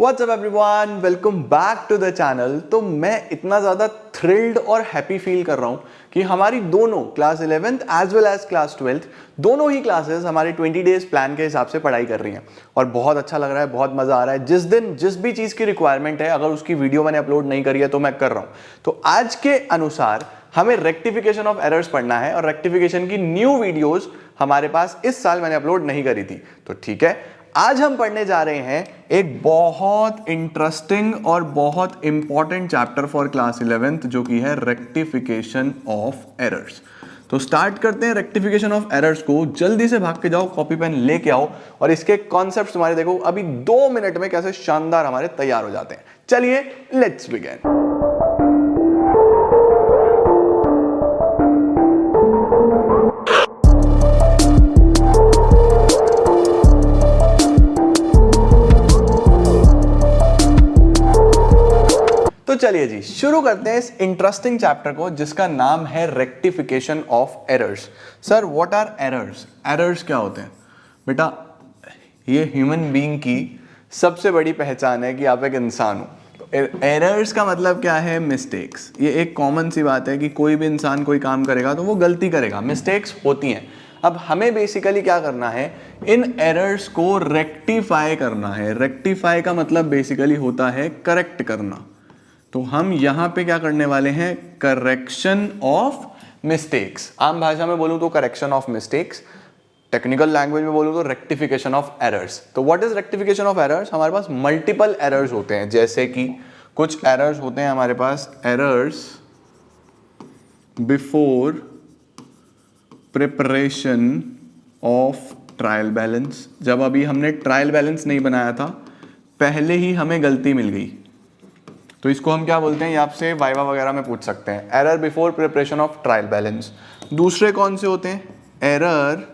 WhatsApp everyone, welcome back to the channel. तो मैं इतना ज़्यादा थ्रिल्ड और हैप्पी फील कर रहा हूँ कि हमारी दोनों class 11th as well as class 12th दोनों ही क्लासेस हमारे 20 डेज प्लान के हिसाब से पढ़ाई कर रही हैं और बहुत अच्छा लग रहा है, बहुत मज़ा आ रहा है। जिस दिन जिस भी चीज़ की रिक्वायरमेंट है, अगर उसकी वीडियो मैंने अपलोड नहीं करी है तो मैं कर रहा हूँ। तो आज के अनुसार हमें रेक्टिफिकेशन ऑफ एरर्स पढ़ना है और रेक्टिफिकेशन की न्यू वीडियोस हमारे पास इस साल मैंने अपलोड नहीं करी थी। तो ठीक है, आज हम पढ़ने जा रहे हैं एक बहुत इंटरेस्टिंग और बहुत important chapter for class 11th जो कि है रेक्टिफिकेशन ऑफ एरर्स। तो स्टार्ट करते हैं रेक्टिफिकेशन ऑफ एरर्स को। जल्दी से भाग के जाओ, कॉपी पेन लेके आओ और इसके कॉन्सेप्ट्स तुम्हारे देखो अभी 2 मिनट में कैसे शानदार हमारे तैयार हो जाते हैं। चलिए लेट्स बिगिन। तो चलिए जी शुरू करते हैं इस इंटरेस्टिंग चैप्टर को जिसका नाम है rectification of errors. Sir what are errors? Errors क्या होते हैं? बेटा ये ह्यूमन बीइंग की सबसे बड़ी पहचान है कि आप एक इंसान हो। तो एरर्स का मतलब क्या है? मिस्टेक्स। ये एक कॉमन सी बात है कि कोई भी इंसान कोई काम करेगा तो वो गलती करेगा, मिस्टेक्स होती हैं। अब हमें बेसिकली क्या करना है, इन एरर्स को रेक्टिफाई करना है। रेक्टिफाई का मतलब बेसिकली होता है करेक्ट करना। तो हम यहां पे क्या करने वाले हैं? Correction of mistakes. आम भाषा में बोलूं तो correction of mistakes, technical language में बोलूं तो रेक्टिफिकेशन ऑफ एरर्स। तो what is rectification of errors? हमारे पास मल्टीपल एरर्स होते हैं, जैसे कि कुछ एरर्स होते हैं हमारे पास errors before preparation of trial balance. जब अभी हमने ट्रायल बैलेंस नहीं बनाया था, पहले ही हमें गलती मिल गई, तो इसको हम क्या बोलते हैं? ये आपसे वाइवा वगैरह में पूछ सकते हैं। Error before preparation of trial balance. दूसरे कौन से होते हैं? Error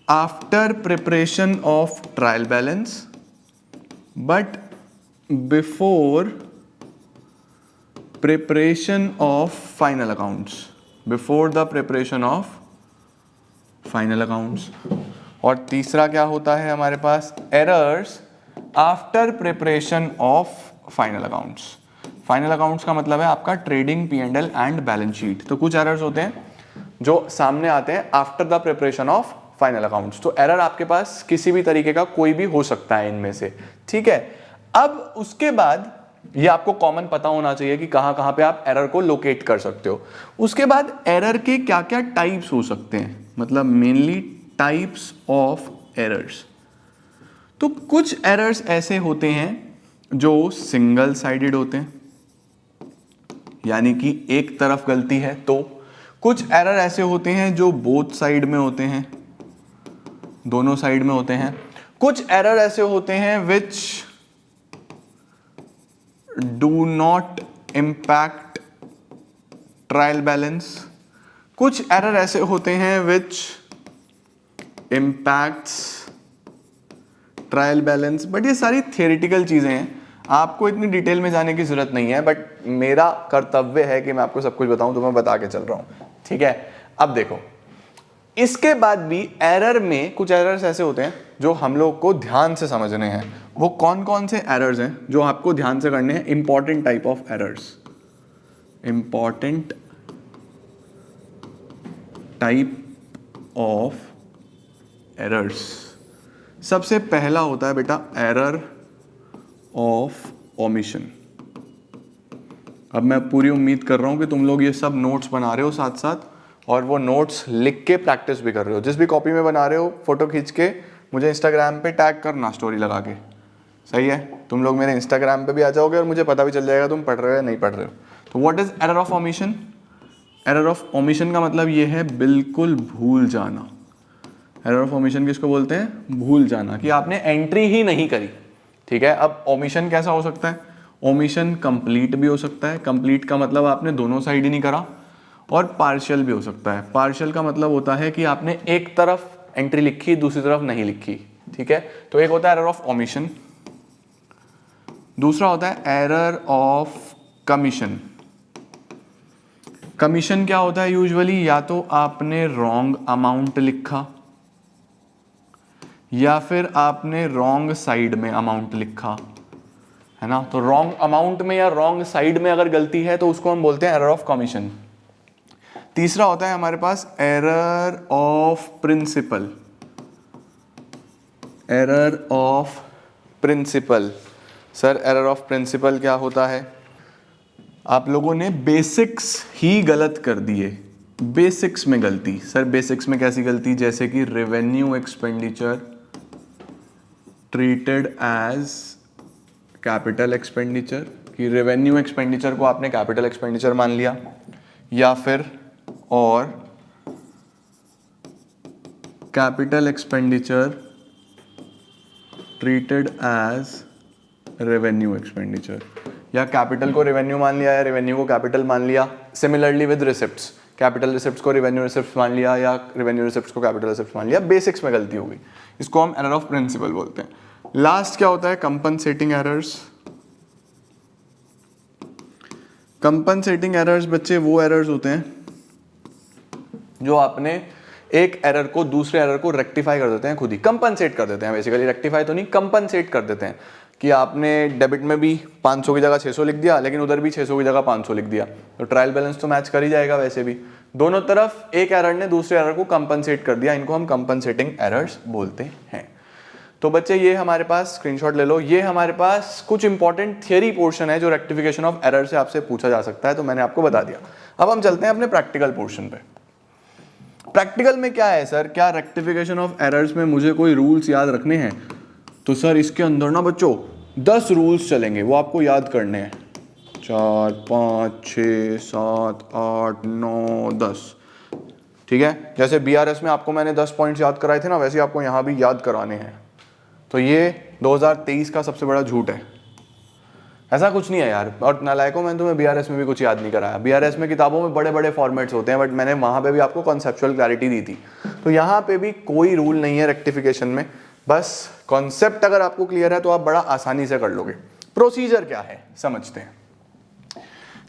after preparation of trial balance but before preparation of final accounts. Before the preparation of final accounts. और तीसरा क्या होता है हमारे पास? Errors after preparation of final accounts. Final accounts का मतलब है आपका trading, P&L and balance sheet. तो कुछ एरर्स होते हैं जो सामने आते हैं after the preparation of final accounts. तो एरर आपके पास किसी भी तरीके का कोई भी हो सकता है इनमें से, ठीक है। अब उसके बाद ये आपको कॉमन पता होना चाहिए कि कहां कहां पे आप एरर को लोकेट कर सकते हो। उसके बाद एरर के क्या क्या टाइप्स हो सकते हैं, मतलब मेनली टाइप्स ऑफ एरर्स। तो कुछ एरर्स ऐसे होते हैं जो सिंगल साइडेड होते हैं, यानी कि एक तरफ गलती है। तो कुछ एरर ऐसे होते हैं जो बोथ साइड में होते हैं, दोनों साइड में होते हैं। कुछ एरर ऐसे होते हैं which do not impact trial balance. कुछ एरर ऐसे होते हैं विच इम्पैक्ट्स ट्रायल बैलेंस। बट ये सारी थियोरेटिकल चीजें हैं, आपको इतनी डिटेल में जाने की जरूरत नहीं है, बट मेरा कर्तव्य है कि मैं आपको सब कुछ बताऊं, तो मैं बता के चल रहा हूं, ठीक है। अब देखो, इसके बाद भी एरर में कुछ एरर्स ऐसे होते हैं जो हम लोग को ध्यान से समझने हैं। वो कौन कौन से एरर्स हैं जो आपको ध्यान से करने हैं? Important type of errors. Important type of errors. सबसे पहला होता है बेटा एरर ऑफ ओमिशन। अब मैं पूरी उम्मीद कर रहा हूं कि तुम लोग ये सब नोट्स बना रहे हो साथ साथ, और वो नोट्स लिख के प्रैक्टिस भी कर रहे हो। जिस भी कॉपी में बना रहे हो, फोटो खींच के मुझे इंस्टाग्राम पे टैग करना स्टोरी लगा के, सही है। तुम लोग मेरे इंस्टाग्राम पे भी आ जाओगे और मुझे पता भी चल जाएगा तुम पढ़ रहे हो या नहीं पढ़ रहे हो। तो what is error of omission? Error of omission का मतलब ये है बिल्कुल भूल जाना। एरर ऑफ ओमिशन किसको बोलते हैं? भूल जाना, कि आपने एंट्री ही नहीं करी, ठीक है। अब ओमिशन कैसा हो सकता है? ओमिशन कंप्लीट भी हो सकता है। कंप्लीट का मतलब आपने दोनों साइड ही नहीं करा। और पार्शियल भी हो सकता है। पार्शियल का मतलब होता है कि आपने एक तरफ एंट्री लिखी, दूसरी तरफ नहीं लिखी, ठीक है। तो एक होता है एरर ऑफ ओमिशन, दूसरा होता है एरर ऑफ कमीशन। कमीशन क्या होता है यूजुअली? या तो आपने रॉन्ग अमाउंट लिखा, या फिर आपने रॉन्ग साइड में अमाउंट लिखा है ना, तो रॉन्ग अमाउंट में या रॉन्ग साइड में अगर गलती है तो उसको हम बोलते हैं एरर ऑफ कमीशन। तीसरा होता है हमारे पास error of principle. Error of principle, sir error of principle क्या होता है? आप लोगों ने बेसिक्स ही गलत कर दिए, बेसिक्स में गलती। सर बेसिक्स में कैसी गलती? जैसे कि revenue expenditure treated as capital expenditure, कि रेवेन्यू एक्सपेंडिचर को आपने कैपिटल एक्सपेंडिचर मान लिया, या फिर और capital expenditure treated as revenue expenditure, या कैपिटल को रेवेन्यू मान लिया या रेवेन्यू को कैपिटल मान लिया। Similarly with receipts, capital receipts को रेवेन्यू रिसिप्ट्स मान लिया या रेवेन्यू रिसिप्ट्स को कैपिटल रिसिप्ट्स मान लिया। बेसिक्स में गलती हो गई, इसको हम एरर ऑफ प्रिंसिपल बोलते हैं। लास्ट क्या होता है? Compensating errors. कंपनसेटिंग एरर्स बच्चे वो एरर्स होते हैं जो आपने एक एरर को दूसरे एरर को रेक्टिफाई कर देते हैं, खुद ही कंपनसेट कर देते हैं। बेसिकली रेक्टिफाई तो नहीं, कंपनसेट कर देते हैं कि आपने डेबिट में भी 500 की जगह 600 लिख दिया, लेकिन उधर भी 600 की जगह 500 लिख दिया, तो ट्रायल बैलेंस तो मैच कर ही जाएगा। वैसे भी दोनों तरफ एक एरर ने दूसरे एरर को कंपनसेट कर दिया, इनको हम कंपनसेटिंग एरर्स बोलते हैं। तो बच्चे ये हमारे पास स्क्रीनशॉट ले लो, ये हमारे पास कुछ इंपॉर्टेंट थियरी पोर्शन है जो रेक्टिफिकेशन ऑफ एरर से आपसे पूछा जा सकता है, तो मैंने आपको बता दिया। अब हम चलते हैं अपने प्रैक्टिकल पोर्शन पे। प्रैक्टिकल में क्या है सर? क्या रेक्टिफिकेशन ऑफ एरर्स में मुझे कोई रूल्स याद रखने हैं? तो सर इसके अंदर ना बच्चों 10 रूल्स चलेंगे, वो आपको याद करने हैं। 4 5 6 7 8 9 10, ठीक है। जैसे BRS में आपको मैंने 10 पॉइंट्स याद कराए थे ना, वैसे आपको यहाँ भी याद कराने हैं। तो ये 2023 का सबसे बड़ा झूठ है, ऐसा कुछ नहीं है यार। और नालायकों, मैंने तुम्हें BRS में भी कुछ याद नहीं कराया। BRS में किताबों में बड़े बड़े फॉर्मेट्स होते हैं, बट मैंने वहाँ पे भी आपको कॉन्सेप्चुअल क्लैरिटी दी थी। तो यहाँ पे भी कोई रूल नहीं है रेक्टिफिकेशन में, बस कॉन्सेप्ट अगर आपको क्लियर है तो आप बड़ा आसानी से कर लोगे। प्रोसीजर क्या है समझते हैं।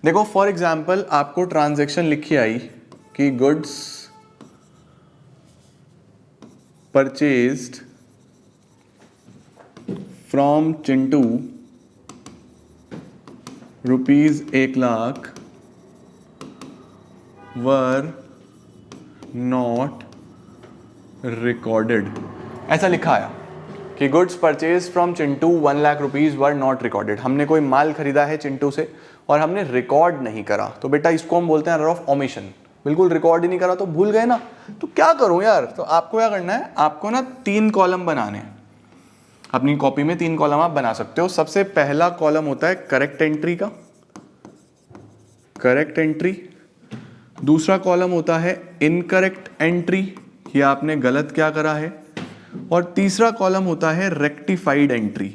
देखो फॉर एग्जाम्पल आपको ट्रांजेक्शन लिखी आई कि goods purchased from Chintu ₹1,00,000 were not recorded. ऐसा लिखा आया कि goods purchase from Chintu ₹1,00,000 were not recorded. हमने कोई माल खरीदा है चिंटू से और हमने रिकॉर्ड नहीं करा, तो बेटा इसको हम बोलते हैं एरर ऑफ ओमिशन। बिल्कुल रिकॉर्ड ही नहीं करा तो भूल गए ना, तो क्या करूं यार? तो आपको क्या करना है, आपको ना 3 कॉलम बनाने हैं। अपनी कॉपी में 3 कॉलम आप बना सकते हो। सबसे पहला कॉलम होता है करेक्ट एंट्री का, करेक्ट एंट्री। दूसरा कॉलम होता है इनकरेक्ट एंट्री, ये आपने गलत क्या करा है। और तीसरा कॉलम होता है रेक्टिफाइड एंट्री।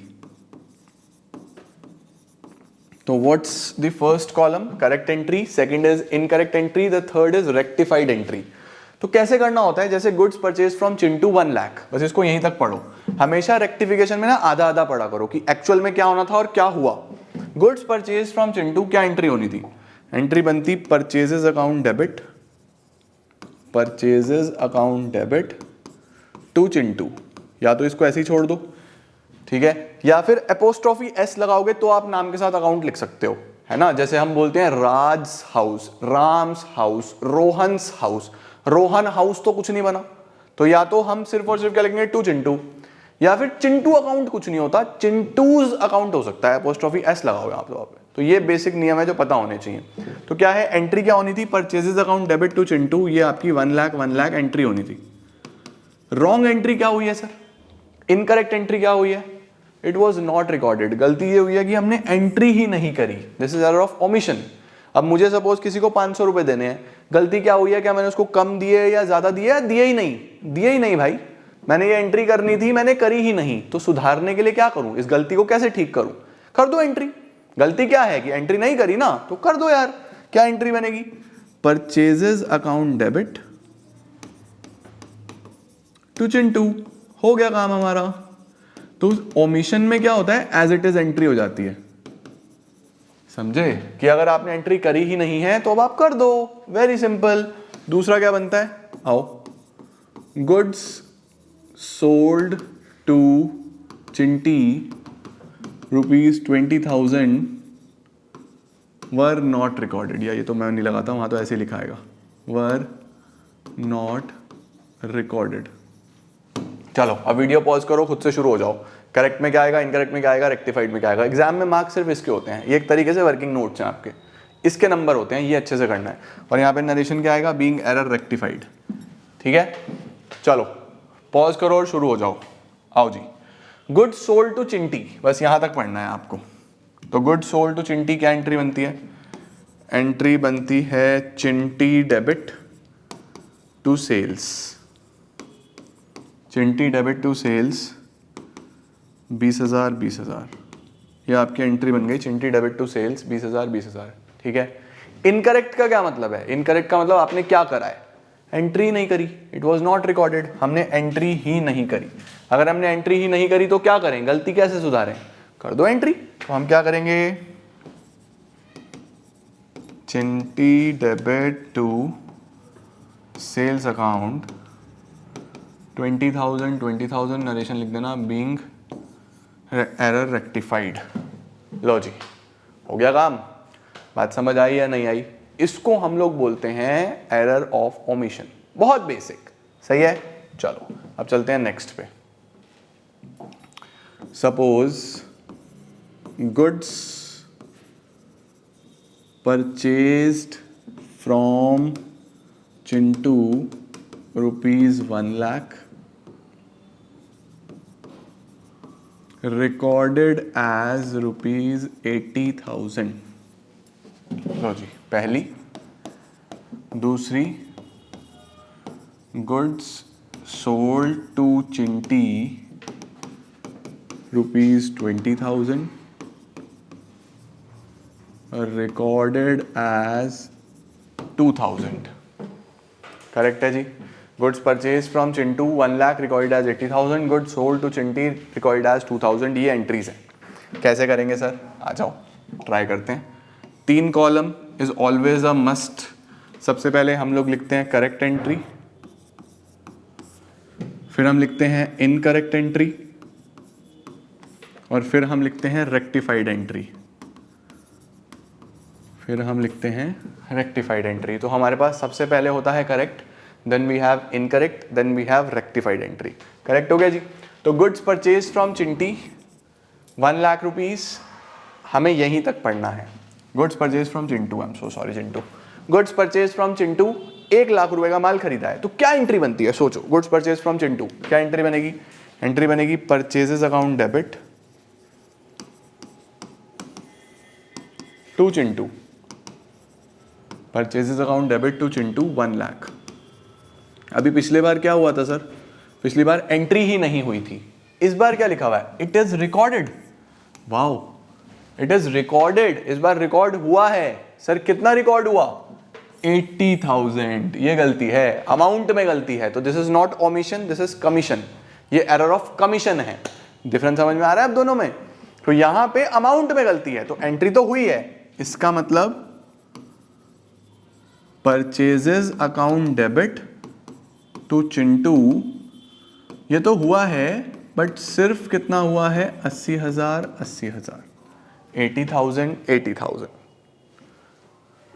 तो what's the first column? Correct entry, second is incorrect entry, the third is rectified entry. तो कैसे करना होता है? जैसे गुड्स परचेज फ्रॉम चिंटू 1,00,000, बस इसको यहीं तक पढ़ो। हमेशा रेक्टिफिकेशन में ना आधा आधा पढ़ा करो कि एक्चुअल में क्या होना था और क्या हुआ। गुड्स परचेज फ्रॉम चिंटू, क्या एंट्री होनी थी? एंट्री बनती purchases account debit, purchases account debit to Chintu, या तो इसको ऐसे ही छोड़ दो, ठीक है, या फिर एपोस्ट्रोफी एस लगाओगे तो आप नाम के साथ अकाउंट लिख सकते हो, है ना। जैसे हम बोलते हैं Raj house, Ram's house, Rohan's house. Rohan house तो कुछ नहीं बना, तो या तो हम सिर्फ और सिर्फ क्या लिखेंगे टू चिंटू, या फिर चिंटू अकाउंट कुछ नहीं होता, चिंटूज अकाउंट हो सकता है, एपोस्ट्रोफी एस लगाओगे आप वहां पे। तो ये बेसिक नियम है जो पता होने चाहिए। तो क्या है, एंट्री क्या होनी थी? Purchases account debit to Chintu, ये आपकी 1,00,000 एंट्री होनी थी। रॉन्ग एंट्री क्या हुई है सर? इनकरेक्ट एंट्री क्या हुई है? It was not recorded. गलती ये हुई है कि हमने एंट्री ही नहीं करी, this is error of omission. अब मुझे सपोज किसी को 500 रुपए देने हैं, गलती क्या हुई है? क्या मैंने उसको कम दिए या ज्यादा दिए या दिए ही नहीं? दिए ही नहीं भाई, मैंने ये एंट्री करनी थी, मैंने करी ही नहीं। तो सुधारने के लिए क्या करूं? इस गलती को कैसे ठीक करूं? कर दो एंट्री। गलती क्या है कि एंट्री नहीं करी ना, तो कर दो यार। क्या एंट्री बनेगी? Purchases account debit to Chintu, हो गया काम हमारा। तो ओमिशन में क्या होता है? एज इट इज एंट्री हो जाती है, समझे? कि अगर आपने एंट्री करी ही नहीं है तो अब आप कर दो, वेरी सिंपल। दूसरा क्या बनता है? आओ, goods sold to Chinti ₹20,000 were not recorded, या ये तो मैं नहीं लगाता, वहाँ तो ऐसे ही लिखा आएगा, वर नॉट रिकॉर्डेड। चलो अब वीडियो पॉज करो, खुद से शुरू हो जाओ। करेक्ट में क्या आएगा, इनकरेक्ट में क्या आएगा, रेक्टिफाइड में क्या आएगा। एग्जाम में मार्क्स सिर्फ इसके होते हैं, ये एक तरीके से वर्किंग नोट्स हैं आपके, इसके नंबर होते हैं, ये अच्छे से करना है। और यहाँ पे नरेशन क्या आएगा, बीइंग एरर रेक्टिफाइड। ठीक है, चलो पॉज करो और शुरू हो जाओ। आओ जी, गुड सोल्ड टू चिंटी, बस यहाँ तक पढ़ना है आपको। तो गुड सोल्ड टू चिंटी क्या एंट्री बनती है, एंट्री बनती है Chinti debit to sales, Chinti debit to sales 20,000। ये आपकी एंट्री बन गई, चिंटी डेबिट टू सेल्स 20,000। ठीक है, इनकरेक्ट का क्या मतलब है, इनकरेक्ट का मतलब आपने क्या करा है, एंट्री नहीं करी, इट वॉज नॉट रिकॉर्डेड, हमने एंट्री ही नहीं करी। अगर हमने एंट्री ही नहीं करी तो क्या करें, गलती कैसे सुधारें, कर दो एंट्री। तो हम क्या करेंगे, Chinti debit to sales account 20,000 narration लिख देना, बीइंग एरर रेक्टिफाइड। लो जी, हो गया काम। बात समझ आई या नहीं आई, इसको हम लोग बोलते हैं एरर ऑफ ओमिशन, बहुत बेसिक। सही है, चलो अब चलते हैं नेक्स्ट पे। Suppose goods purchased from Chintu ₹1 lakh, recorded as ₹80,000। लो जी, पहली। दूसरी, goods sold to Chinti ₹20,000, recorded as 2,000। Correct है जी, goods purchase from Chintu 1 lakh, recorded as 80,000, goods sold to Chinti, recorded as 2,000। ये एंट्रीज हैं। कैसे करेंगे सर, आ जाओ ट्राई करते हैं। 3 column is always a must. सबसे पहले हम लोग लिखते हैं करेक्ट एंट्री, फिर हम लिखते हैं इनकरेक्ट एंट्री, और फिर हम लिखते हैं रेक्टिफाइड एंट्री, फिर हम लिखते हैं रेक्टिफाइड एंट्री। तो हमारे पास सबसे पहले होता है correct, then we have incorrect, then we have rectified entry. Correct हो गया जी। तो goods purchase from Chinti 1 lakh rupees, हमें यहीं तक पढ़ना है। Goods purchase from Chintu, I am so sorry Chintu, goods purchase from Chintu 1 lakh रुपए का माल खरीदा है। तो क्या एंट्री बनती है, सोचो, गुड्स परचेज फ्रॉम चिंटू क्या एंट्री बनेगी, एंट्री बनेगी purchases account debit to Chintu, purchases account debit to Chintu 1 lakh। अभी पिछले बार क्या हुआ था सर, पिछली बार एंट्री ही नहीं हुई थी, इस बार क्या लिखा हुआ है, it is recorded. Wow, it is recorded, इस बार रिकॉर्ड हुआ है। सर कितना रिकॉर्ड हुआ, 80,000। ये गलती है, अमाउंट में गलती है, तो this is not omission, this is commission. ये एरर ऑफ कमीशन है। डिफरेंस समझ में आ रहा है अब दोनों में। तो यहां पे अमाउंट में गलती है, तो एंट्री तो हुई है, इसका मतलब purchases account debit to Chintu, ये तो हुआ है, बट सिर्फ कितना हुआ है, 80,000, 80,000, 80,000, 80,000।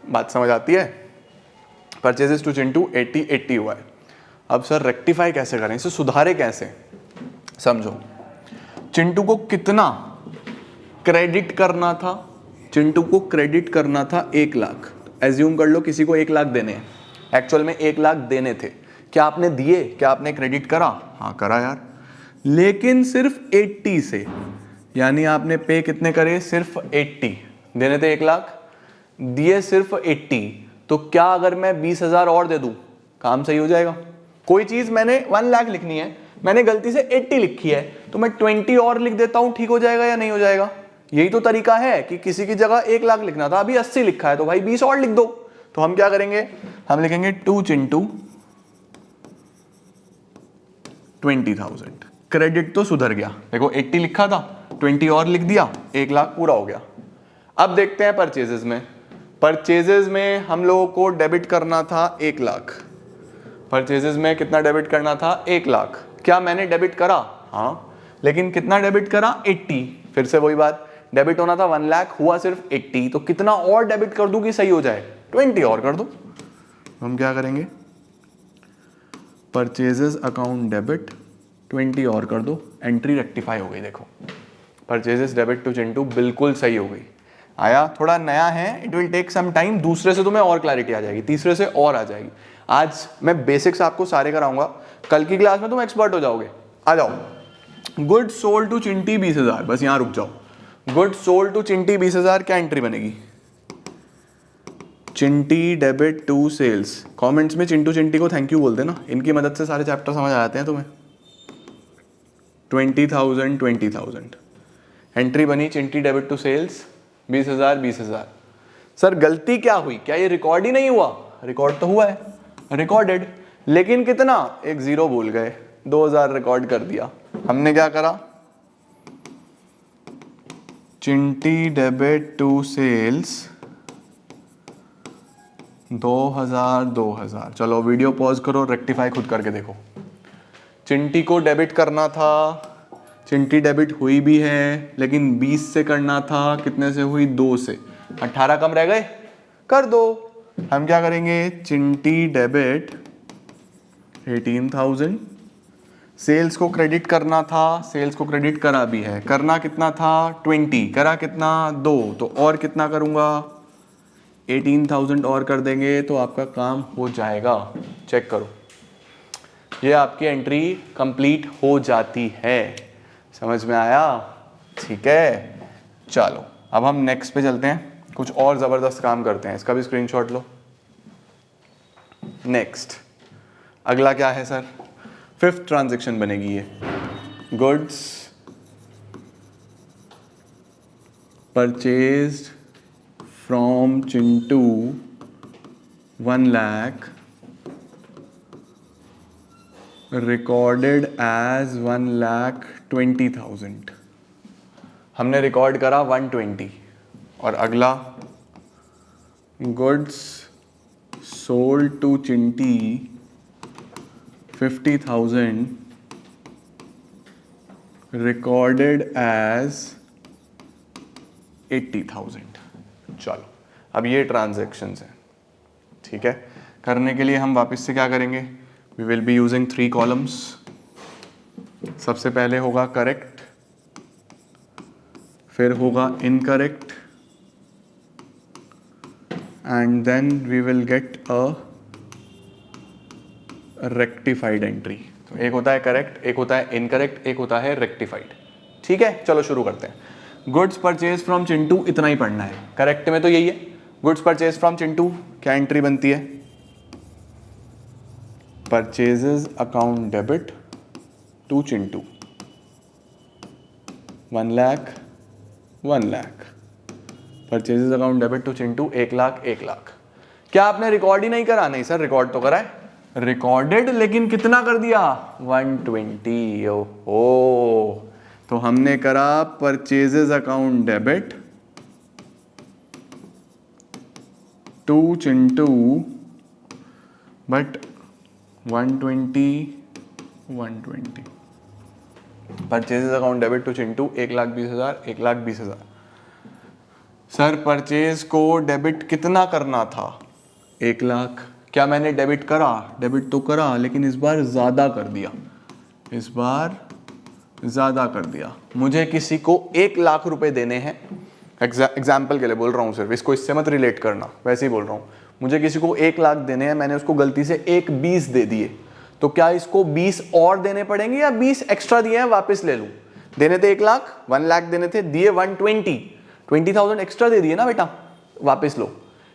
बात समझ आती है, परचेजेस टू चिंटू 80 हुआ है। अब सर रेक्टिफाई कैसे करें, इसे सुधारे कैसे, समझो। चिंटू को कितना क्रेडिट करना था, चिंटू को क्रेडिट करना था 1 लाख। एज्यूम कर लो किसी को 1 लाख देने हैं, एक्चुअल में 1 लाख देने थे। क्या आपने दिए, क्या आपने क्रेडिट करा, हाँ करा यार, लेकिन सिर्फ 80 से, यानी आपने पे कितने करे, सिर्फ 80। देने थे 1 लाख, दिए सिर्फ 80। तो क्या अगर मैं 20,000 और दे दूं, काम सही हो जाएगा। कोई चीज मैंने 1 लाख लिखनी है, मैंने गलती से 80 लिखी है, तो मैं 20 और लिख देता हूं, ठीक हो जाएगा या नहीं हो जाएगा। यही तो तरीका है कि किसी की जगह 1 लाख लिखना था, अभी 80 लिखा है, तो भाई 20 और लिख दो। तो हम क्या करेंगे, हम लिखेंगे टू चिंटू 20,000। क्रेडिट तो सुधर गया, देखो 80 लिखा था, 20 और लिख दिया, 1 लाख पूरा हो गया। अब देखते हैं परचेजेस में। परचेजेस में हम लोगों को डेबिट करना था 1 लाख। परचेजेस में कितना डेबिट करना था, 1 लाख। क्या मैंने डेबिट करा, हाँ। लेकिन कितना डेबिट करा 80। फिर से वही बात, डेबिट होना था 1 लाख, हुआ सिर्फ 80, तो कितना और डेबिट कर दूं कि सही हो जाए? 20 और कर दो। हम क्या करेंगे, परचेजेस अकाउंट डेबिट 20 और कर दो, एंट्री रेक्टिफाई हो गई। देखो परचेजेस डेबिट टू चिंटू बिल्कुल सही हो गई। आया, थोड़ा नया है, it will take some time, दूसरे से तुम्हें और क्लैरिटी आ जाएगी, तीसरे से और आ जाएगी। आज मैं बेसिक्स आपको सारे कराऊंगा, कल की क्लास में तुम एक्सपर्ट हो जाओगे। आ जाओ, गुड सोल्ड टू चिंटी 20,000, बस यहां रुक जाओ। गुड सोल्ड टू चिंटी 20,000, क्या एंट्री बनेगी? चिंटी डेबिट टू सेल्स। कमेंट्स में चिंटू चिंटी को थैंक यू बोल देना, इनकी मदद से सारे चैप्टर समझ आ जाते हैं तुम्हें। 20,000 20,000 एंट्री बनी, चिंटी डेबिट टू सेल्स 20,000 20,000। सर गलती क्या हुई? क्या ये रिकॉर्ड ही नहीं हुआ? रिकॉर्ड तो हुआ है, रिकॉर्डेड, लेकिन कितना? एक जीरो भूल गए, 2,000 रिकॉर्ड कर दिया। हमने क्या करा, चिंटी डेबिट टू सेल्स 2,000 2,000। चलो वीडियो पॉज करो, रेक्टिफाई खुद करके देखो। चिंटी को डेबिट करना था, चिंटी डेबिट हुई भी है, लेकिन 20 से करना था, कितने से हुई? 2 से। 18 कम रह गए, कर दो। हम क्या करेंगे, चिंटी डेबिट 18,000। सेल्स को क्रेडिट करना था, सेल्स को क्रेडिट करा भी है, करना कितना था? 20, करा कितना? 2, तो और कितना करूंगा? 18,000 और कर देंगे तो आपका काम हो जाएगा। चेक करो, ये आपकी एंट्री कंप्लीट हो जाती है। समझ में आया? ठीक है, चलो अब हम नेक्स्ट पे चलते हैं, कुछ और जबरदस्त काम करते हैं। इसका भी स्क्रीनशॉट लो। नेक्स्ट अगला क्या है सर? 5th ट्रांजैक्शन बनेगी ये, goods purchased from Chintu 1 lakh recorded as 1,20,000। हमने रिकॉर्ड करा 120। और अगला, goods sold to Chinti 50,000 recorded as 80,000। चलो अब ये ट्रांजैक्शंस हैं, ठीक है। करने के लिए हम वापस से क्या करेंगे, we will be using 3 columns. सबसे पहले होगा करेक्ट, फिर होगा incorrect, and then we will get a rectified entry. तो एक होता है करेक्ट, एक होता है इनकरेक्ट, एक होता है रेक्टिफाइड। ठीक है, चलो शुरू करते हैं। गुड्स परचेज फ्रॉम चिंटू, इतना ही पढ़ना है। करेक्ट में तो यही है, गुड्स परचेज फ्रॉम चिंटू, क्या एंट्री बनती है? Purchases account debit to Chintu 1 lakh 1 lakh. Purchases account debit to Chintu 1 lakh 1 lakh. क्या आपने रिकॉर्ड ही नहीं करा? नहीं सर, रिकॉर्ड तो करा है, रिकॉर्डेड, लेकिन कितना कर दिया? 120। ओहो, तो हमने करा purchases account debit to Chintu, but 120 120। Purchases account debit to Chintu 1,20,000 1,20,000। Sir purchase को डेबिट कितना करना था? 1 लाख। क्या मैंने डेबिट करा? डेबिट तो करा, लेकिन इस बार ज़्यादा कर दिया, इस बार ज़्यादा कर दिया। मुझे किसी को 1 लाख रुपए देने हैं, एग्जाम्पल के लिए बोल रहा हूँ सिर्फ, इसको इससे मत रिलेट करना, वैसे ही बोल रहा हूँ। मुझे किसी को 1 लाख देने हैं, मैंने उसको गलती से 1,20 दे दिए, तो क्या इसको 20 और देने पड़ेंगे या 20 एक्स्ट्रा दिए हैं वापस ले लूँ? देने थे 1 लाख, 1 लाख देने थे, दिए 120, 20,000 एक्स्ट्रा दे दिए ना बेटा, वापस लो।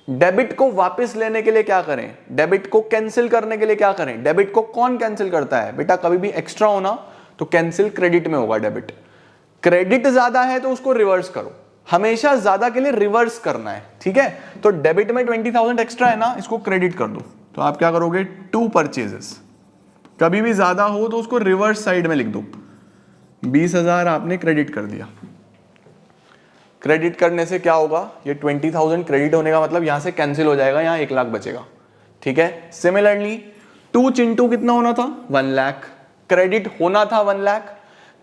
डेबिट को वापस लेने के लिए क्या करें? डेबिट को कैंसिल करने के लिए क्या करें? डेबिट को कौन कैंसिल करता है बेटा? कभी भी एक्स्ट्रा होना तो कैंसिल क्रेडिट में होगा। डेबिट, क्रेडिट ज्यादा है तो उसको रिवर्स करो, हमेशा ज्यादा के लिए रिवर्स करना है, ठीक है। तो डेबिट में 20,000 एक्स्ट्रा है ना, इसको क्रेडिट कर दो। तो आप क्या करोगे? 2 परचेजेस, कभी भी ज्यादा हो तो उसको रिवर्स साइड में लिख दो। 20,000 आपने क्रेडिट कर दिया। क्रेडिट करने से क्या होगा? ये 20,000 क्रेडिट होने का मतलब यहां से कैंसिल हो जाएगा, यहां 1 लाख बचेगा, ठीक है। सिमिलरली 2 चिंटू कितना होना था? 1 लाख। क्रेडिट होना था 1 लाख,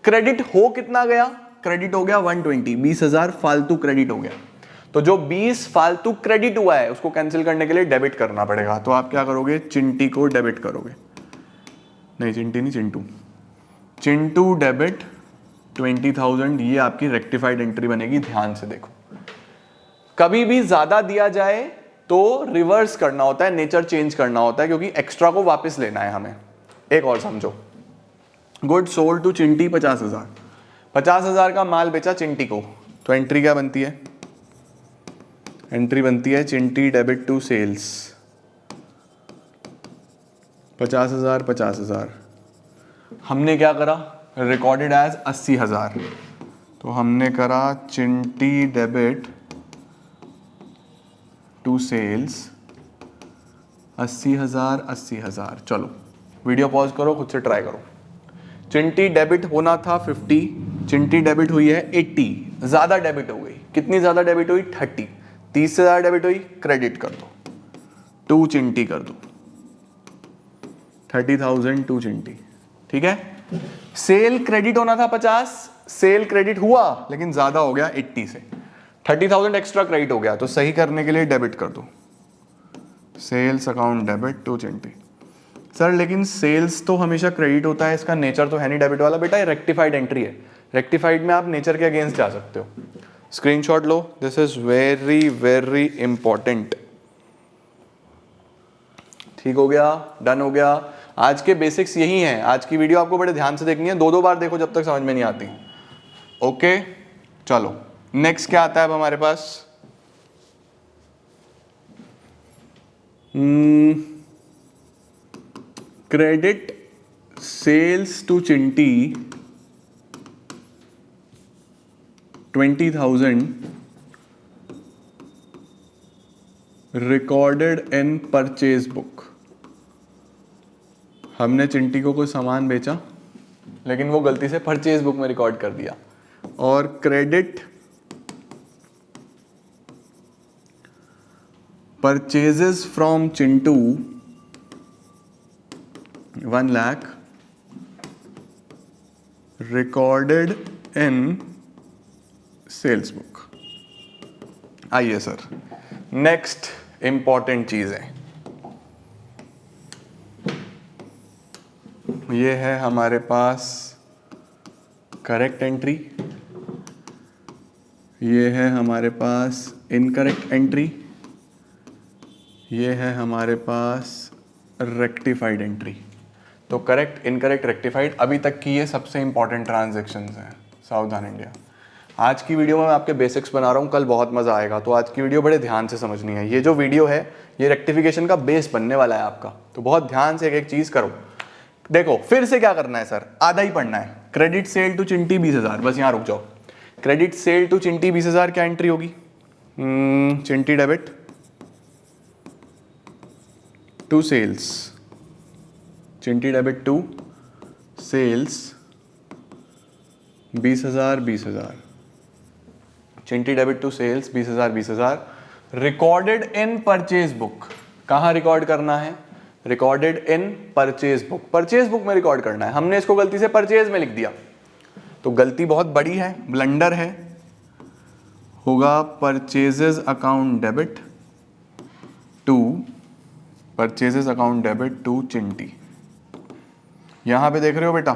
क्रेडिट हो कितना गया, क्रेडिट हो गया 120, 20,000 फालतू क्रेडिट हो गया। तो जो 20 फालतू क्रेडिट हुआ है उसको कैंसिल करने के लिए डेबिट करना पड़ेगा। तो आप क्या करोगे, चिंटी को डेबिट करोगे, नहीं चिंटी नहीं, चिंटू, चिंटू डेबिट 20,000। ये आपकी रेक्टिफाइड एंट्री बनेगी। ध्यान से देखो, कभी भी ज्यादा दिया जाए तो रिवर्स करना होता है, नेचर चेंज करना होता है, क्योंकि एक्स्ट्रा को वापस लेना है हमें। एक और समझो, गुड सोल्ड टू चिंटी 50,000, 50,000 का माल बेचा चिंटी को, तो एंट्री क्या बनती है, एंट्री बनती है चिंटी डेबिट टू सेल्स 50,000 50,000। हमने क्या करा, रिकॉर्डेड एज 80,000, तो हमने करा चिंटी डेबिट टू सेल्स 80,000 80,000। चलो वीडियो पॉज करो, खुद से ट्राई करो। चिंटी डेबिट होना था 50, चिंटी डेबिट हुई है 80, ज्यादा डेबिट हो गई। कितनी ज्यादा डेबिट हुई, 30, 30 से ज्यादा डेबिट हुई, क्रेडिट कर दो, टू चिंटी कर दो, 30,000 टू चिंटी। ठीक है। सेल क्रेडिट होना था 50, सेल क्रेडिट हुआ लेकिन ज्यादा हो गया 80 से, 30,000 एक्स्ट्रा क्रेडिट हो गया, तो सही करने के लिए डेबिट कर दो, sales account debit to Chinti. Sir लेकिन सेल्स तो हमेशा क्रेडिट होता है, इसका नेचर तो है नहीं डेबिट वाला। बेटा ये रेक्टिफाइड एंट्री है, रेक्टिफाइड में आप नेचर के अगेंस्ट जा सकते हो। Screenshot low, this is very very important. ठीक हो गया, डन हो गया। आज के बेसिक्स यही हैं। आज की वीडियो आपको बड़े ध्यान से देखनी है, दो बार देखो जब तक समझ में नहीं आती। ओके चलो नेक्स्ट क्या आता है अब हमारे पास, credit sales to Chinti 20,000 recorded in purchase book. हमने चिंटी को कोई सामान बेचा लेकिन वो गलती से परचेज बुक में रिकॉर्ड कर दिया, और credit purchases from Chintu 1 lakh recorded in sales book. आइए सर नेक्स्ट इंपॉर्टेंट चीज है, ये है हमारे पास करेक्ट एंट्री, ये है हमारे पास इनकरेक्ट एंट्री, ये है हमारे पास रेक्टिफाइड एंट्री। तो करेक्ट इनकरेक्ट रेक्टिफाइड अभी तक की ये सबसे इंपॉर्टेंट ट्रांजैक्शंस हैं सावधान इंडिया। आज की वीडियो में मैं आपके बेसिक्स बना रहा हूँ, कल बहुत मजा आएगा, तो आज की वीडियो बड़े ध्यान से समझनी है। ये जो वीडियो है ये रेक्टिफिकेशन का बेस बनने वाला है आपका, तो बहुत ध्यान से एक एक चीज करो। देखो फिर से क्या करना है सर, आधा ही पढ़ना है। क्रेडिट सेल टू चिंटी 20,000, बस यहां रुक जाओ। क्रेडिट सेल टू चिंटी 20,000 क्या एंट्री होगी, Chinti debit to sales, Chinti debit to sales 20,000 20,000, Chinti debit to sales 20,000 20,000 recorded in purchase book. कहां रिकॉर्ड करना है, recorded in purchase book, purchase book में रिकॉर्ड करना है। हमने इसको गलती से परचेज में लिख दिया, तो गलती बहुत बड़ी है, ब्लंडर है, होगा purchases account debit to, purchases account debit to Chinti. यहां पे देख रहे हो बेटा,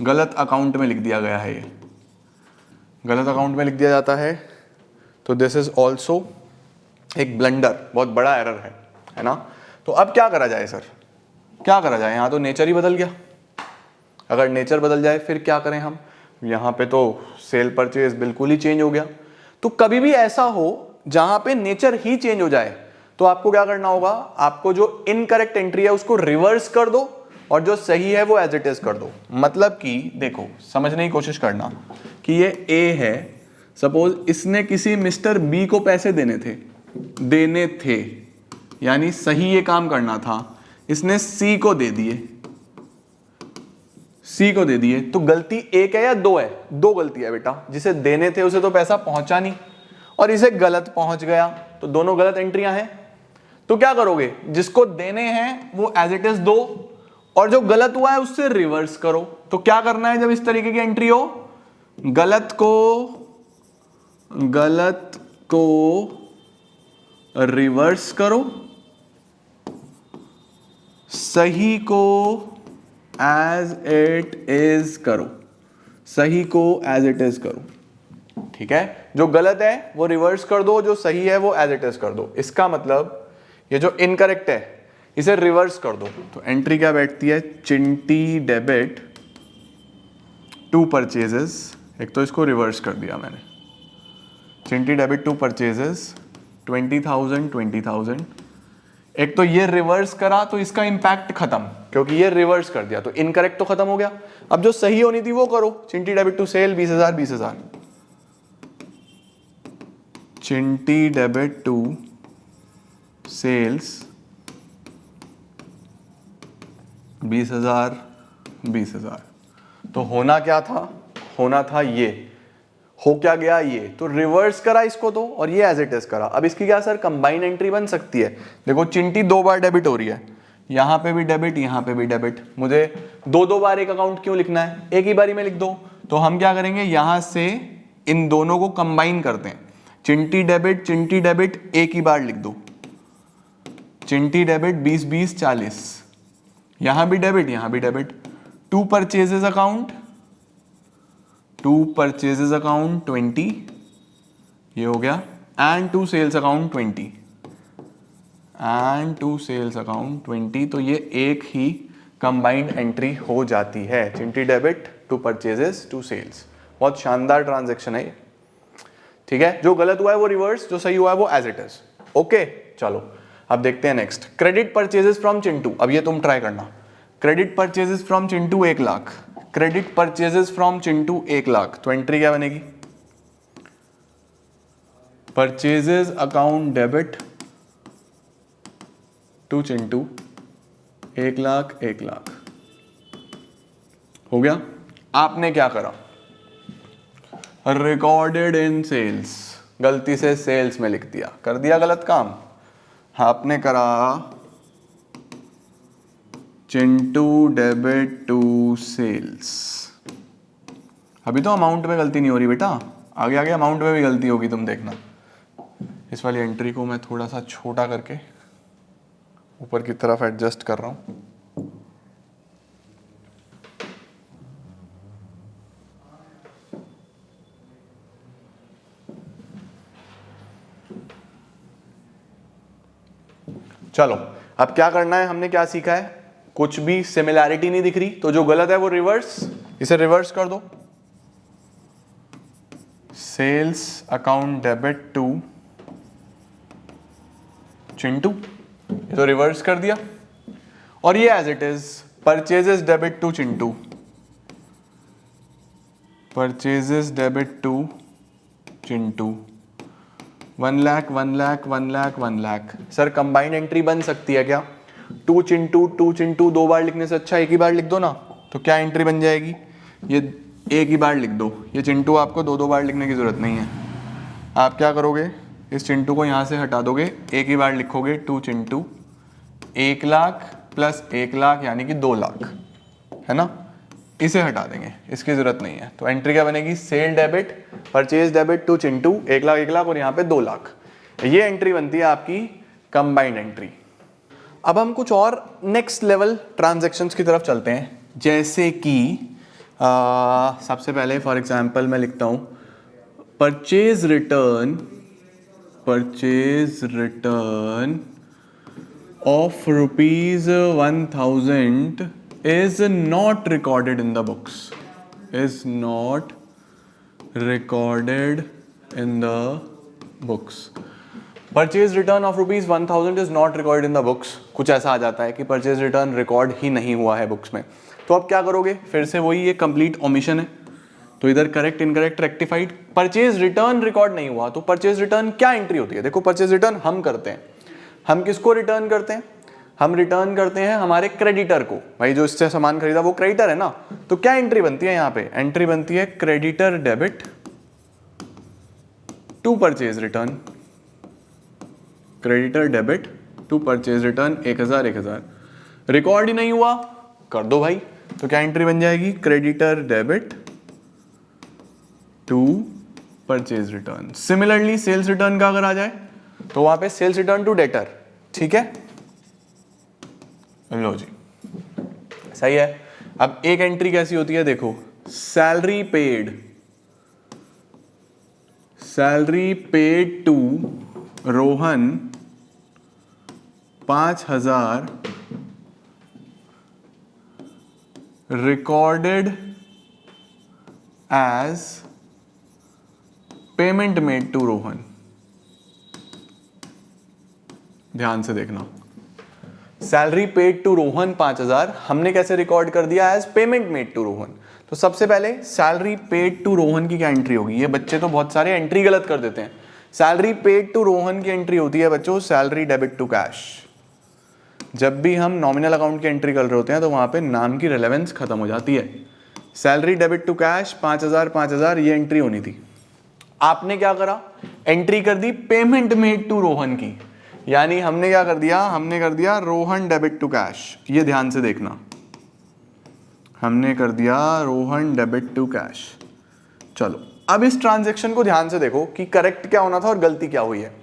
गलत अकाउंट में लिख दिया गया है, ये गलत अकाउंट में लिख दिया जाता है, तो दिस इज ऑल्सो एक ब्लंडर, बहुत बड़ा एरर है ना। तो अब क्या करा जाए सर, क्या करा जाए, यहां तो नेचर ही बदल गया। अगर नेचर बदल जाए फिर क्या करें हम, यहां पे तो सेल परचेज बिल्कुल ही चेंज हो गया। तो कभी भी ऐसा हो जहां पे नेचर ही चेंज हो जाए तो आपको क्या करना होगा, आपको जो इनकरेक्ट एंट्री है उसको रिवर्स कर दो और जो सही है वो एज इट इज कर दो। मतलब कि देखो समझने की कोशिश करना कि ये ए है, सपोज इसने किसी मिस्टर बी को पैसे देने थे, यानी सही ये काम करना था, इसने सी को दे दिए, सी को दे दिए, तो गलती एक है या दो है, दो गलती है बेटा। जिसे देने थे उसे तो पैसा पहुंचा नहीं और इसे गलत पहुंच गया, तो दोनों गलत एंट्रियां हैं। तो क्या करोगे, जिसको देने हैं वो एज इट इज दो और जो गलत हुआ है उससे रिवर्स करो। तो क्या करना है जब इस तरीके की एंट्री हो, गलत को रिवर्स करो, सही को एज इट इज करो, सही को एज इट इज करो। ठीक है, जो गलत है वो रिवर्स कर दो, जो सही है वो एज इट इज कर दो। इसका मतलब ये जो इनकरेक्ट है इसे रिवर्स कर दो। तो एंट्री क्या बैठती है, चिंटी डेबिट टू परचेजेस, एक तो इसको रिवर्स कर दिया मैंने, चिंटी डेबिट टू परचेजेस 20,000 20,000। एक तो ये रिवर्स करा तो इसका इंपैक्ट खत्म, क्योंकि ये रिवर्स कर दिया तो इनकरेक्ट तो खत्म हो गया। अब जो सही होनी थी वो करो, Chinti debit to sale 20,000 20,000, Chinti debit to sales 20,000 20,000। तो होना क्या था, होना था ये, हो क्या गया ये, तो रिवर्स करा इसको तो, और ये एज इट इज करा। अब इसकी क्या सर कंबाइन एंट्री बन सकती है। देखो चिंटी 2 बार डेबिट हो रही है, यहां पे भी डेबिट यहां पे भी डेबिट, मुझे 2 बार एक अकाउंट क्यों लिखना है, एक ही बारी में लिख दो। तो हम क्या करेंगे, यहां से इन दोनों को कंबाइन करते हैं, चिंटी डेबिट एक ही बार लिख दो, चिंटी डेबिट 20 20 40, यहां भी डेबिट यहां भी डेबिट, टू परचेजेस अकाउंट 20, ये हो गया, एंड टू सेल्स अकाउंट 20, तो ये एक ही कंबाइंड एंट्री हो जाती है, Chinti debit to purchases to sales. बहुत शानदार ट्रांजैक्शन है ये। ठीक है, जो गलत हुआ है वो रिवर्स, जो सही हुआ है वो एज इट इज। ओके, चलो अब देखते हैं next, credit purchases from Chintu. अब ये तुम ट्राई करना, credit purchases from Chintu 1 lakh, credit purchases from Chintu 1 lakh, तो एंट्री क्या बनेगी, purchases account debit to Chintu 1 lakh 1 lakh. हो गया। आपने क्या करा, रिकॉर्डेड इन सेल्स, गलती से सेल्स में लिख दिया, कर दिया गलत काम। आपने करा चिंटू डेबिट टू सेल्स। अभी तो अमाउंट में गलती नहीं हो रही बेटा, आगे आगे अमाउंट में भी गलती होगी, तुम देखना। इस वाली एंट्री को मैं थोड़ा सा छोटा करके ऊपर की तरफ एडजस्ट कर रहा हूं। चलो अब क्या करना है, हमने क्या सीखा है, कुछ भी सिमिलैरिटी नहीं दिख रही तो जो गलत है वो रिवर्स, इसे रिवर्स कर दो, sales account debit to Chintu, ये तो रिवर्स कर दिया, और ये as it is, purchases debit to Chintu, purchases debit to Chintu 1 lakh 1 lakh 1 lakh 1 lakh. Sir combined entry बन सकती है क्या, टू चिंटू 2 बार लिखने से अच्छा एक ही बार लिख दो ना। तो क्या एंट्री बन जाएगी, ये एक ही बार लिख दो, ये चिंटू आपको 2 बार लिखने की जरूरत नहीं है। आप क्या करोगे, इस चिंटू को यहाँ से हटा दोगे, एक ही बार लिखोगे टू चिंटू 1 लाख प्लस 1 लाख यानी कि 2 लाख, है ना, इसे हटा देंगे, इसकी जरूरत नहीं है। तो एंट्री क्या बनेगी, sale debit purchase debit to Chintu 1 lakh 1 lakh और यहाँ पे 2 लाख, ये एंट्री बनती है आपकी कंबाइंड एंट्री। अब हम कुछ और नेक्स्ट लेवल ट्रांजैक्शंस की तरफ चलते हैं, जैसे कि सबसे पहले फॉर एग्जांपल मैं लिखता हूँ purchase return of ₹1,000 is not recorded in the books, is not recorded in the books. Purchase return of ₹1,000 is not recorded in the books. कुछ ऐसा आ जाता है कि परचेज रिटर्न रिकॉर्ड ही नहीं हुआ है बुक्स में। तो अब क्या करोगे, फिर से वही, ये कंप्लीट ओमिशन है, तो इधर correct incorrect rectified, purchase return record नहीं हुआ, तो परचेज रिटर्न क्या एंट्री होती है, देखो परचेज रिटर्न हम करते हैं, हम किसको रिटर्न करते हैं, हम रिटर्न करते हैं हमारे क्रेडिटर को, भाई जो इससे सामान खरीदा वो क्रेडिटर है ना। तो क्या एंट्री बनती है यहाँ पे, एंट्री बनती है creditor debit to purchase return, creditor debit to purchase return 1,000 1,000, record ही नहीं हुआ, कर दो भाई। तो क्या एंट्री बन जाएगी, creditor debit to purchase return. Similarly sales return का अगर आ जाए तो वहां पे सेल्स रिटर्न टू डेटर, ठीक है, लो जी सही है। अब एक एंट्री कैसी होती है देखो, salary paid to Rohan 5,000 recorded as payment made to Rohan. ध्यान से देखना, सैलरी पेड टू रोहन 5,000 हमने कैसे रिकॉर्ड कर दिया, as payment made to Rohan. तो सबसे पहले सैलरी पेड टू रोहन की क्या एंट्री होगी, ये बच्चे तो बहुत सारे एंट्री गलत कर देते हैं। सैलरी पेड टू रोहन की एंट्री होती है बच्चों सैलरी डेबिट टू कैश। जब भी हम नॉमिनल अकाउंट की एंट्री कर रहे होते हैं तो वहां पे नाम की रेलेवेंस खत्म हो जाती है। सैलरी डेबिट टू कैश 5,000 ये एंट्री होनी थी। आपने क्या करा, एंट्री कर दी पेमेंट मेड टू रोहन की, यानी हमने क्या कर दिया, हमने कर दिया रोहन डेबिट टू कैश। ये ध्यान से देखना, हमने कर दिया रोहन डेबिट टू कैश। चलो अब इस ट्रांजैक्शन को ध्यान से देखो कि करेक्ट क्या होना था और गलती क्या हुई है।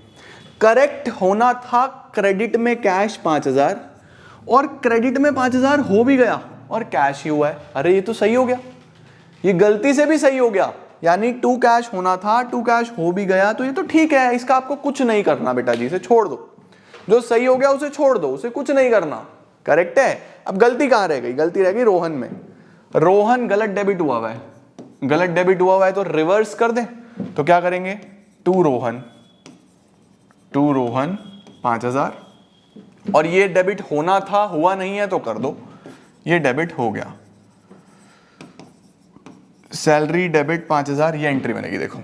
करेक्ट होना था क्रेडिट में कैश 5,000 और क्रेडिट में 5,000 हो भी गया और कैश ही हुआ है। अरे ये तो सही हो गया, ये गलती से भी सही हो गया, यानी टू कैश होना था, टू कैश हो भी गया, तो ये तो ठीक है, इसका आपको कुछ नहीं करना बेटा जी, इसे छोड़ दो। जो सही हो गया उसे छोड़ दो, उसे कुछ नहीं करना, करेक्ट है। अब गलती कहां रह गई, गलती रह गई रोहन में। रोहन गलत डेबिट हुआ हुआ है, गलत डेबिट हुआ हुआ है तो रिवर्स कर दें। तो क्या करेंगे, टू रोहन 5,000 और ये डेबिट होना था, हुआ नहीं है तो कर दो, ये डेबिट हो गया। सैलरी डेबिट 5,000 ये एंट्री बनेगी। देखो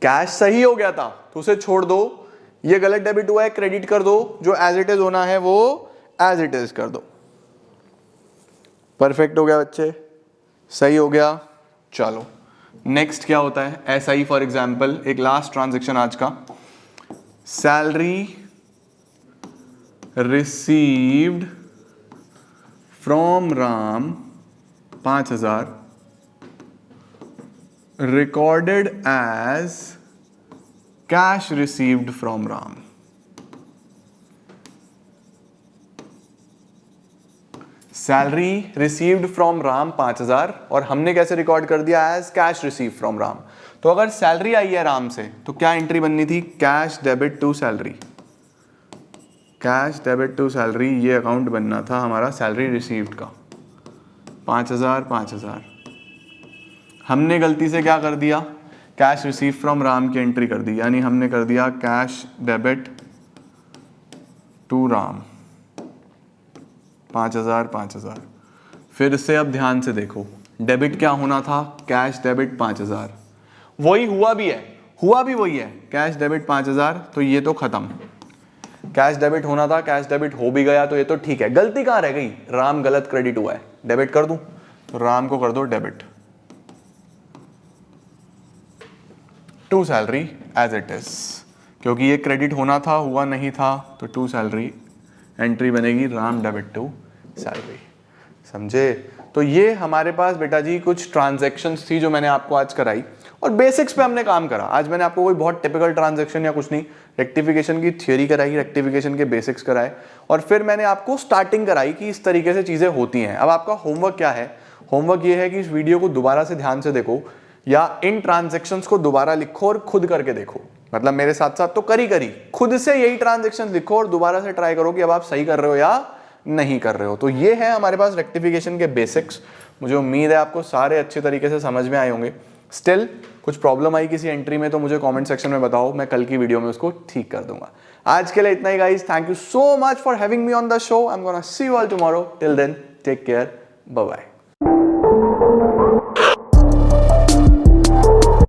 कैश सही हो गया था तो उसे छोड़ दो, ये गलत डेबिट हुआ है क्रेडिट कर दो, जो एज इट इज होना है वो एज इट इज कर दो। परफेक्ट हो गया बच्चे, सही हो गया। चलो नेक्स्ट क्या होता है, ऐसा ही फॉर एग्जांपल एक लास्ट ट्रांजैक्शन आज का, salary received from Ram 5,000 recorded as cash received from Ram। Salary received from Ram 5,000 और हमने कैसे रिकॉर्ड कर दिया, as cash receive from Ram. तो अगर सैलरी आई है राम से तो क्या एंट्री बननी थी, cash debit to salary, cash debit to salary, ये अकाउंट बनना था हमारा सैलरी रिसीव्ड का 5,000। हमने गलती से क्या कर दिया, कैश रिसीव फ्रॉम राम की एंट्री कर दी, यानी हमने कर दिया कैश डेबिट टू राम 5,000। फिर से अब ध्यान से देखो, डेबिट क्या होना था, कैश डेबिट 5,000, वही हुआ भी है, हुआ भी वही है, कैश डेबिट 5,000, तो ये तो खत्म। कैश डेबिट होना था, कैश डेबिट हो भी गया, तो ये तो ठीक है। गलती कहां रह गई, राम गलत क्रेडिट हुआ है, डेबिट कर दूं, तो राम को कर दो debit to salary as it is, क्योंकि ये क्रेडिट होना था, हुआ नहीं था, तो टू सैलरी एंट्री बनेगी राम डेबिट टू सैलरी। समझे। तो ये हमारे पास बेटा जी कुछ ट्रांजैक्शंस थी जो मैंने आपको आज कराई और बेसिक्स पे हमने काम करा। आज मैंने आपको कोई बहुत टिपिकल ट्रांजैक्शन या कुछ नहीं, रेक्टिफिकेशन की थ्योरी कराई, रेक्टिफिकेशन के बेसिक्स कराए और फिर मैंने आपको स्टार्टिंग कराई कि इस तरीके से चीज़ें होती हैं। अब आपका होमवर्क क्या है, होमवर्क ये है कि इस वीडियो को दोबारा से ध्यान से देखो या इन ट्रांजैक्शंस को दोबारा लिखो और खुद करके देखो। मतलब मेरे साथ साथ तो करी खुद से यही ट्रांजैक्शन लिखो और दोबारा से ट्राई करो कि अब आप सही कर रहे हो या नहीं कर रहे हो। तो ये है हमारे पास रेक्टिफिकेशन के बेसिक्स। मुझे उम्मीद है आपको सारे अच्छे तरीके से समझ में आए होंगे। स्टिल कुछ प्रॉब्लम आई किसी एंट्री में तो मुझे कमेंट सेक्शन में बताओ, मैं कल की वीडियो में उसको ठीक कर दूंगा। आज के लिए इतना ही guys, thank you so much for having me on the show. I am gonna see you all tomorrow. Till then take care, bye bye.